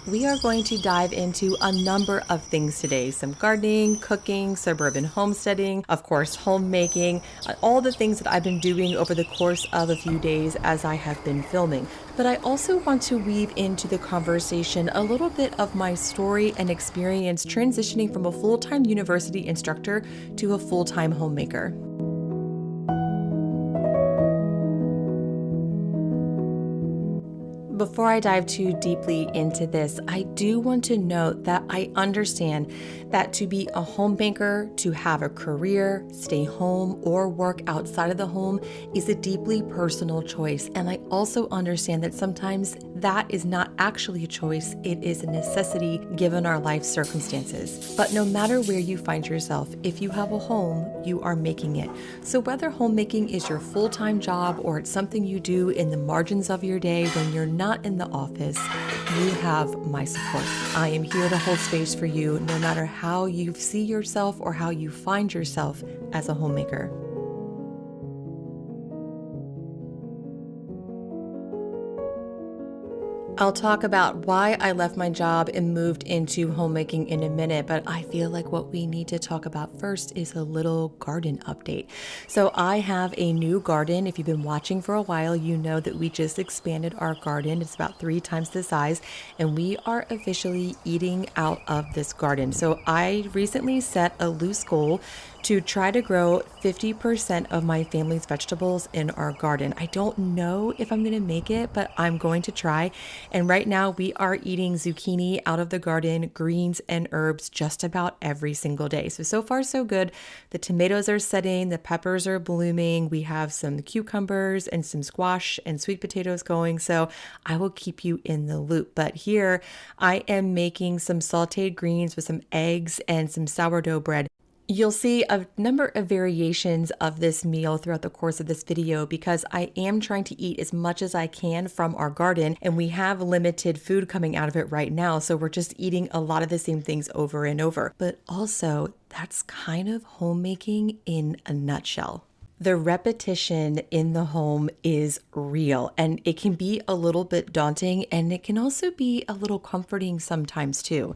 We are going to dive into a number of things today. Some gardening, cooking, suburban homesteading, of course, homemaking, all the things that I've been doing over the course of a few days as I have been filming. But I also want to weave into the conversation a little bit of my story and experience transitioning from a full-time university instructor to a full-time homemaker. Before I dive too deeply into this, I do want to note that I understand that to be a homemaker, to have a career, stay home, or work outside of the home is a deeply personal choice. And I also understand that sometimes that is not actually a choice, it is a necessity given our life circumstances. But no matter where you find yourself, if you have a home, you are making it. So whether homemaking is your full-time job or it's something you do in the margins of your day when you're not in the office, you have my support. I am here to hold space for you no matter how you see yourself or how you find yourself as a homemaker. I'll talk about why I left my job and moved into homemaking in a minute, but I feel like what we need to talk about first is a little garden update. So I have a new garden. If you've been watching for a while, you know that we just expanded our garden. It's about 3 times the size, and we are officially eating out of this garden. So I recently set a loose goal to try to grow 50% of my family's vegetables in our garden. I don't know if I'm going to make it, but I'm going to try. And right now we are eating zucchini out of the garden, greens and herbs just about every single day. So far so good. The tomatoes are setting, the peppers are blooming. We have some cucumbers and some squash and sweet potatoes going. So I will keep you in the loop. But here I am making some sauteed greens with some eggs and some sourdough bread. You'll see a number of variations of this meal throughout the course of this video because I am trying to eat as much as I can from our garden, and we have limited food coming out of it right now, so we're just eating a lot of the same things over and over. But also, that's kind of homemaking in a nutshell. The repetition in the home is real, and it can be a little bit daunting, and it can also be a little comforting sometimes too.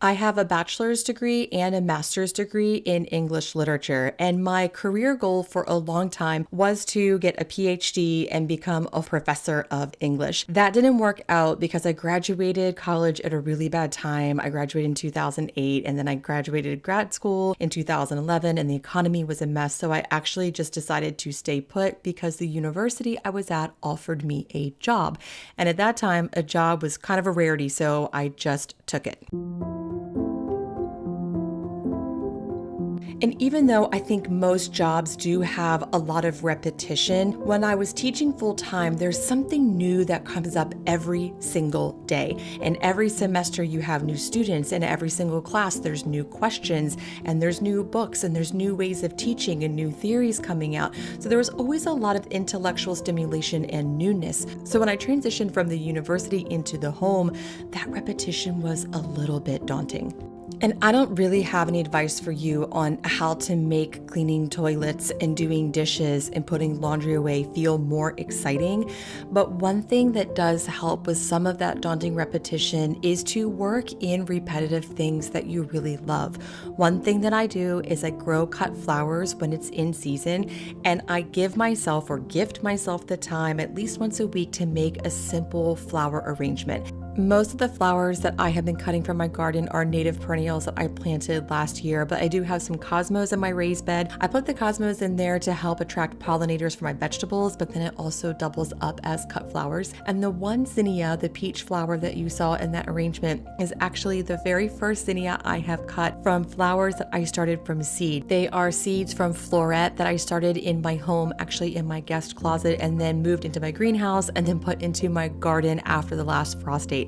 I have a bachelor's degree and a master's degree in English literature, and my career goal for a long time was to get a PhD and become a professor of English. That didn't work out because I graduated college at a really bad time. I graduated in 2008, and then I graduated grad school in 2011, and the economy was a mess, so I actually just decided to stay put because the university I was at offered me a job. And at that time, a job was kind of a rarity, so I just took it. And even though I think most jobs do have a lot of repetition, when I was teaching full-time, there's something new that comes up every single day. And every semester you have new students, and every single class there's new questions, and there's new books, and there's new ways of teaching and new theories coming out. So there was always a lot of intellectual stimulation and newness. So when I transitioned from the university into the home, that repetition was a little bit daunting. And I don't really have any advice for you on how to make cleaning toilets and doing dishes and putting laundry away feel more exciting. But one thing that does help with some of that daunting repetition is to work in repetitive things that you really love. One thing that I do is I grow cut flowers when it's in season, and I give myself or gift myself the time at least once a week to make a simple flower arrangement. Most of the flowers that I have been cutting from my garden are native perennials that I planted last year, but I do have some cosmos in my raised bed. I put the cosmos in there to help attract pollinators for my vegetables, but then it also doubles up as cut flowers. And the one zinnia, the peach flower that you saw in that arrangement, is actually the very first zinnia I have cut from flowers that I started from seed. They are seeds from floret that I started in my home, actually in my guest closet, and then moved into my greenhouse and then put into my garden after the last frost date.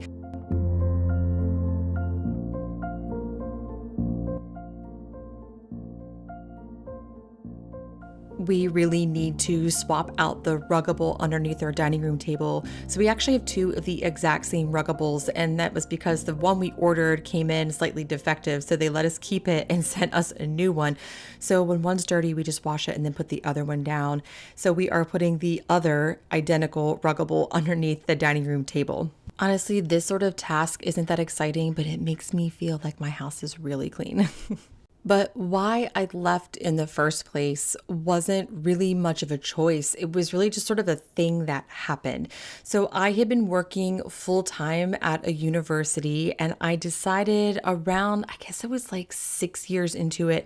we really need to swap out the ruggable underneath our dining room table. So we actually have two of the exact same ruggables, and that was because the one we ordered came in slightly defective. So they let us keep it and sent us a new one. So when one's dirty, we just wash it and then put the other one down. So we are putting the other identical ruggable underneath the dining room table. Honestly, this sort of task isn't that exciting, but it makes me feel like my house is really clean. But why I left in the first place wasn't really much of a choice. It was really just sort of a thing that happened. So I had been working full time at a university, and I decided around, I guess it was like 6 years into it,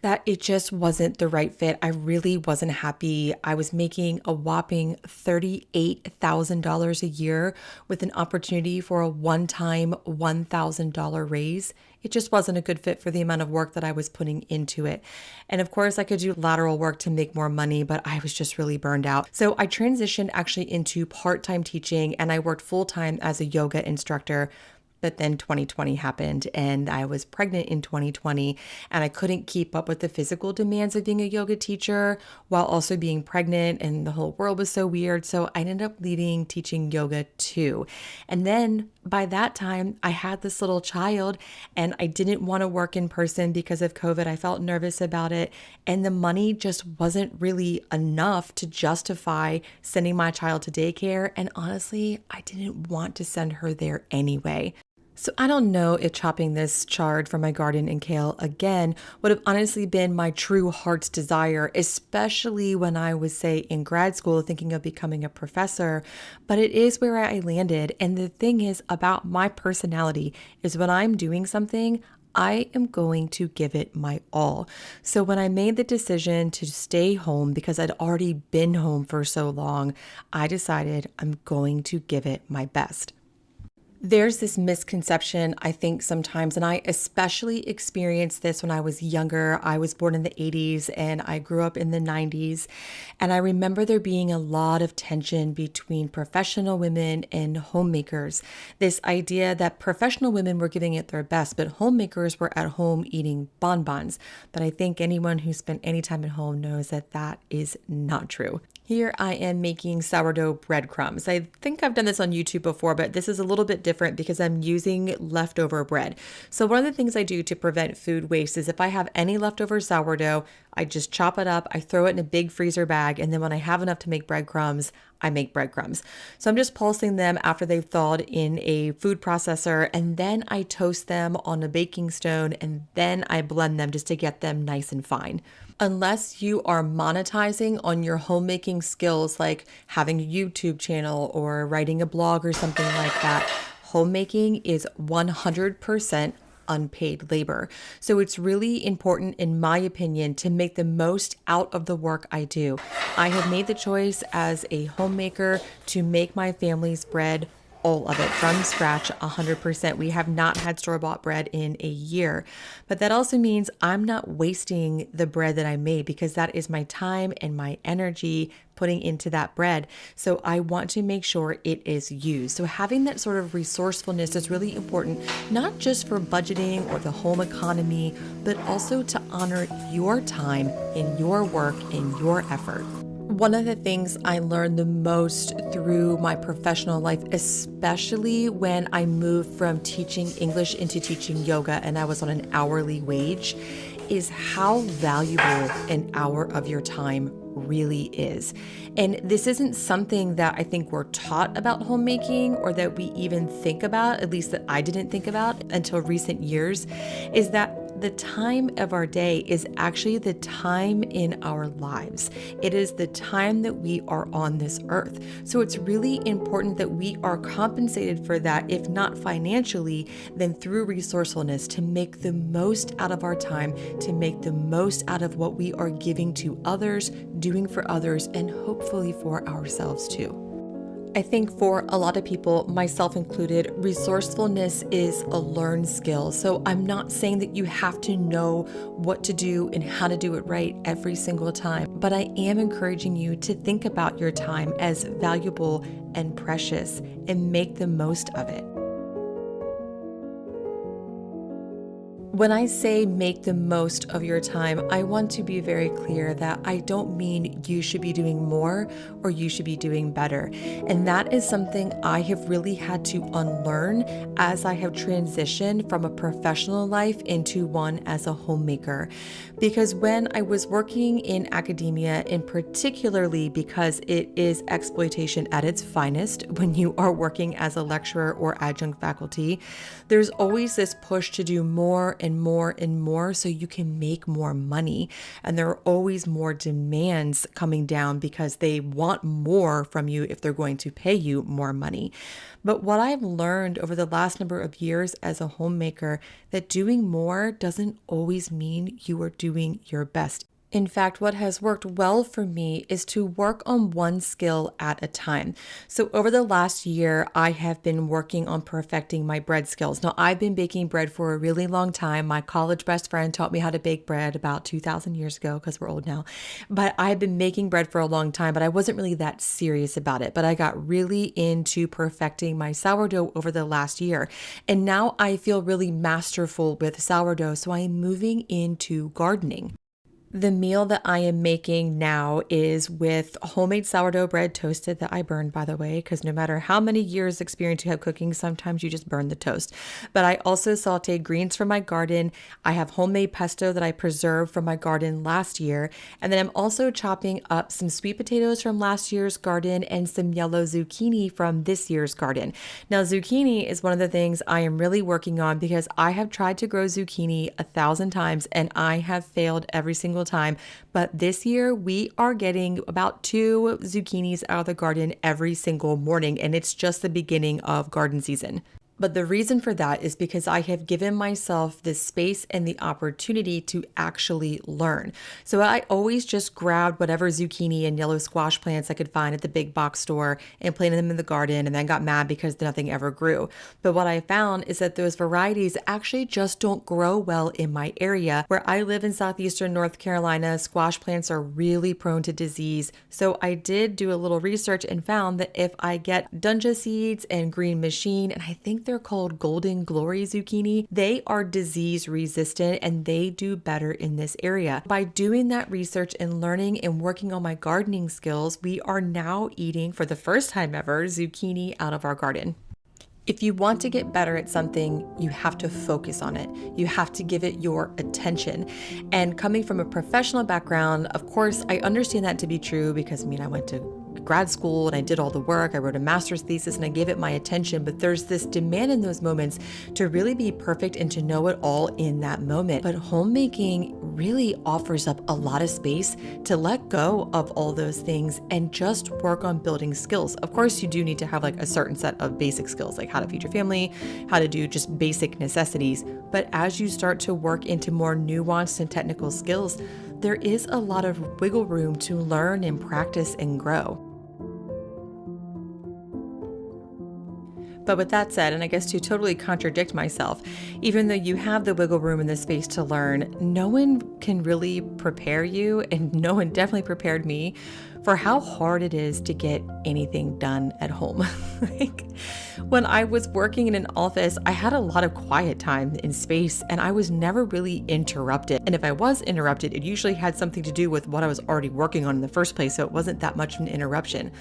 that it just wasn't the right fit. I really wasn't happy. I was making a whopping $38,000 a year with an opportunity for a one-time $1,000 raise. It just wasn't a good fit for the amount of work that I was putting into it. And of course, I could do lateral work to make more money, but I was just really burned out. So I transitioned actually into part-time teaching, and I worked full-time as a yoga instructor. But then 2020 happened, and I was pregnant in 2020, and I couldn't keep up with the physical demands of being a yoga teacher while also being pregnant, and the whole world was so weird. So I ended up leaving teaching yoga too. And then by that time, I had this little child, and I didn't want to work in person because of COVID. I felt nervous about it, and the money just wasn't really enough to justify sending my child to daycare. And honestly, I didn't want to send her there anyway. So I don't know if chopping this chard from my garden and kale again would have honestly been my true heart's desire, especially when I was, say, in grad school thinking of becoming a professor, but it is where I landed. And the thing is about my personality is when I'm doing something, I am going to give it my all. So when I made the decision to stay home because I'd already been home for so long, I decided I'm going to give it my best. There's this misconception, I think, sometimes, and I especially experienced this when I was younger. I was born in the 80s and I grew up in the 90s. And I remember there being a lot of tension between professional women and homemakers. This idea that professional women were giving it their best, but homemakers were at home eating bonbons. But I think anyone who spent any time at home knows that that is not true. Here I am making sourdough breadcrumbs. I think I've done this on YouTube before, but this is a little bit different because I'm using leftover bread. So one of the things I do to prevent food waste is if I have any leftover sourdough, I just chop it up, I throw it in a big freezer bag, and then when I have enough to make breadcrumbs, I make breadcrumbs. So I'm just pulsing them after they've thawed in a food processor, and then I toast them on a baking stone, and then I blend them just to get them nice and fine. Unless you are monetizing on your homemaking skills, like having a YouTube channel or writing a blog or something like that, homemaking is 100% unpaid labor. So it's really important, in my opinion, to make the most out of the work I do. I have made the choice as a homemaker to make my family's bread, all of it from scratch, 100%. We have not had store-bought bread in a year, but that also means I'm not wasting the bread that I made because that is my time and my energy putting into that bread. So I want to make sure it is used. So having that sort of resourcefulness is really important, not just for budgeting or the home economy, but also to honor your time and your work and your effort. One of the things I learned the most through my professional life, especially when I moved from teaching English into teaching yoga and I was on an hourly wage, is how valuable an hour of your time really is. And this isn't something that I think we're taught about homemaking or that we even think about, at least that I didn't think about until recent years, is that the time of our day is actually the time in our lives. It is the time that we are on this earth. So it's really important that we are compensated for that, if not financially, then through resourcefulness, to make the most out of our time, to make the most out of what we are giving to others, doing for others, and hopefully for ourselves too. I think for a lot of people, myself included, resourcefulness is a learned skill. So I'm not saying that you have to know what to do and how to do it right every single time, but I am encouraging you to think about your time as valuable and precious and make the most of it. When I say make the most of your time, I want to be very clear that I don't mean you should be doing more or you should be doing better. And that is something I have really had to unlearn as I have transitioned from a professional life into one as a homemaker. Because when I was working in academia, and particularly because it is exploitation at its finest when you are working as a lecturer or adjunct faculty, there's always this push to do more and more and more so you can make more money. And there are always more demands coming down because they want more from you if they're going to pay you more money. But what I've learned over the last number of years as a homemaker, that doing more doesn't always mean you are doing your best. In fact, what has worked well for me is to work on one skill at a time. So over the last year, I have been working on perfecting my bread skills. Now, I've been baking bread for a really long time. My college best friend taught me how to bake bread about 2,000 years ago, because we're old now. But I've been making bread for a long time, but I wasn't really that serious about it. But I got really into perfecting my sourdough over the last year. And now I feel really masterful with sourdough. So I am moving into gardening. The meal that I am making now is with homemade sourdough bread toasted that I burned, by the way, because no matter how many years experience you have cooking, sometimes you just burn the toast. But I also sauteed greens from my garden. I have homemade pesto that I preserved from my garden last year. And then I'm also chopping up some sweet potatoes from last year's garden and some yellow zucchini from this year's garden. Now, zucchini is one of the things I am really working on because I have tried to grow zucchini 1,000 times and I have failed every single time. But this year we are getting about 2 zucchinis out of the garden every single morning, and it's just the beginning of garden season. But the reason for that is because I have given myself the space and the opportunity to actually learn. So I always just grabbed whatever zucchini and yellow squash plants I could find at the big box store and planted them in the garden, and then got mad because nothing ever grew. But what I found is that those varieties actually just don't grow well in my area. Where I live in southeastern North Carolina, squash plants are really prone to disease. So I did do a little research and found that if I get Dunja seeds and green machine, and I think they're called Golden Glory zucchini, they are disease resistant and they do better in this area. By doing that research and learning and working on my gardening skills, we are now eating, for the first time ever, zucchini out of our garden. If you want to get better at something, you have to focus on it. You have to give it your attention. And coming from a professional background, of course, I understand that to be true because I went to grad school and I did all the work. I wrote a master's thesis and I gave it my attention, but there's this demand in those moments to really be perfect and to know it all in that moment. But homemaking really offers up a lot of space to let go of all those things and just work on building skills. Of course, you do need to have like a certain set of basic skills, like how to feed your family, how to do just basic necessities. But as you start to work into more nuanced and technical skills, there is a lot of wiggle room to learn and practice and grow. But with that said, and I guess to totally contradict myself, even though you have the wiggle room and the space to learn, no one can really prepare you, and no one definitely prepared me for how hard it is to get anything done at home. Like when I was working in an office, I had a lot of quiet time and space, and I was never really interrupted. And if I was interrupted, it usually had something to do with what I was already working on in the first place, so it wasn't that much of an interruption.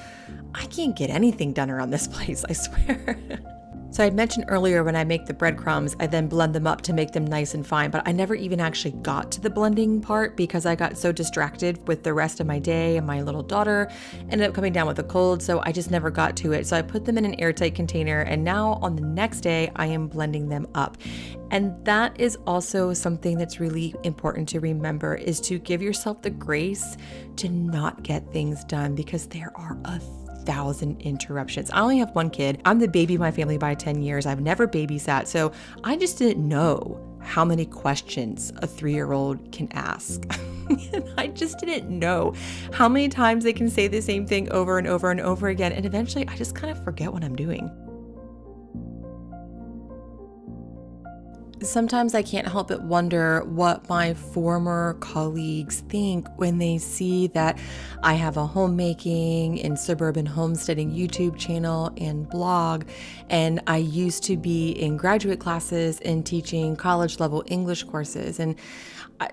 I can't get anything done around this place, I swear. So I mentioned earlier when I make the breadcrumbs, I then blend them up to make them nice and fine, but I never even actually got to the blending part because I got so distracted with the rest of my day, and my little daughter ended up coming down with a cold, so I just never got to it. So I put them in an airtight container, and now on the next day, I am blending them up. And that is also something that's really important to remember, is to give yourself the grace to not get things done because there are 1,000 interruptions. I only have one kid. I'm the baby of my family by 10 years. I've never babysat, so I just didn't know how many questions a 3-year-old can ask. I just didn't know how many times they can say the same thing over and over and over again, and eventually I just kind of forget what I'm doing. Sometimes I can't help but wonder what my former colleagues think when they see that I have a homemaking and suburban homesteading YouTube channel and blog, and I used to be in graduate classes and teaching college level English courses. And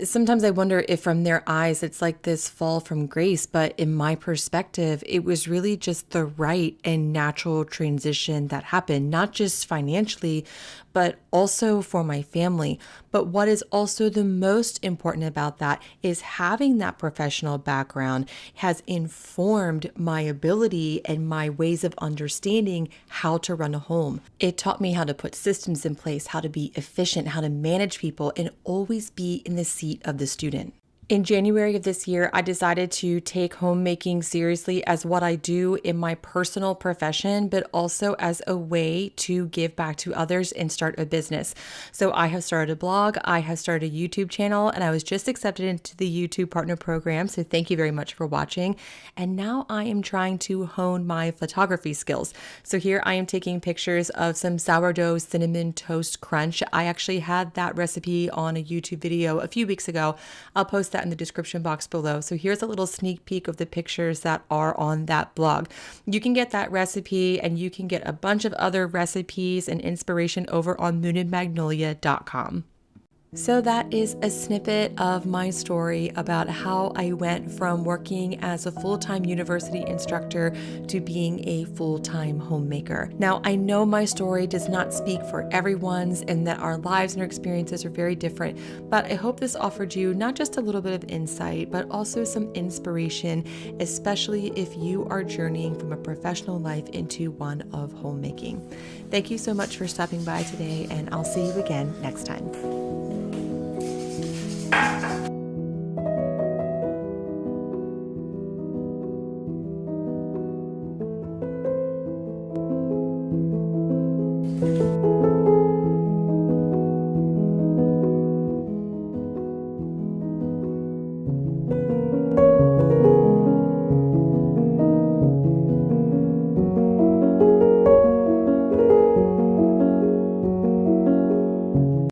sometimes I wonder if from their eyes it's like this fall from grace, but in my perspective, it was really just the right and natural transition that happened, not just financially, but also for my family. But what is also the most important about that is having that professional background has informed my ability and my ways of understanding how to run a home. It taught me how to put systems in place, how to be efficient, how to manage people, and always be in the seat of the student. In January of this year, I decided to take homemaking seriously as what I do in my personal profession, but also as a way to give back to others and start a business. So I have started a blog, I have started a YouTube channel, and I was just accepted into the YouTube Partner Program. So thank you very much for watching. And now I am trying to hone my photography skills. So here I am taking pictures of some sourdough cinnamon toast crunch. I actually had that recipe on a YouTube video a few weeks ago. I'll post that in the description box below. So here's a little sneak peek of the pictures that are on that blog. You can get that recipe and you can get a bunch of other recipes and inspiration over on moonandmagnolia.com. So that is a snippet of my story about how I went from working as a full-time university instructor to being a full-time homemaker. Now, I know my story does not speak for everyone's and that our lives and our experiences are very different, but I hope this offered you not just a little bit of insight, but also some inspiration, especially if you are journeying from a professional life into one of homemaking. Thank you so much for stopping by today, and I'll see you again next time.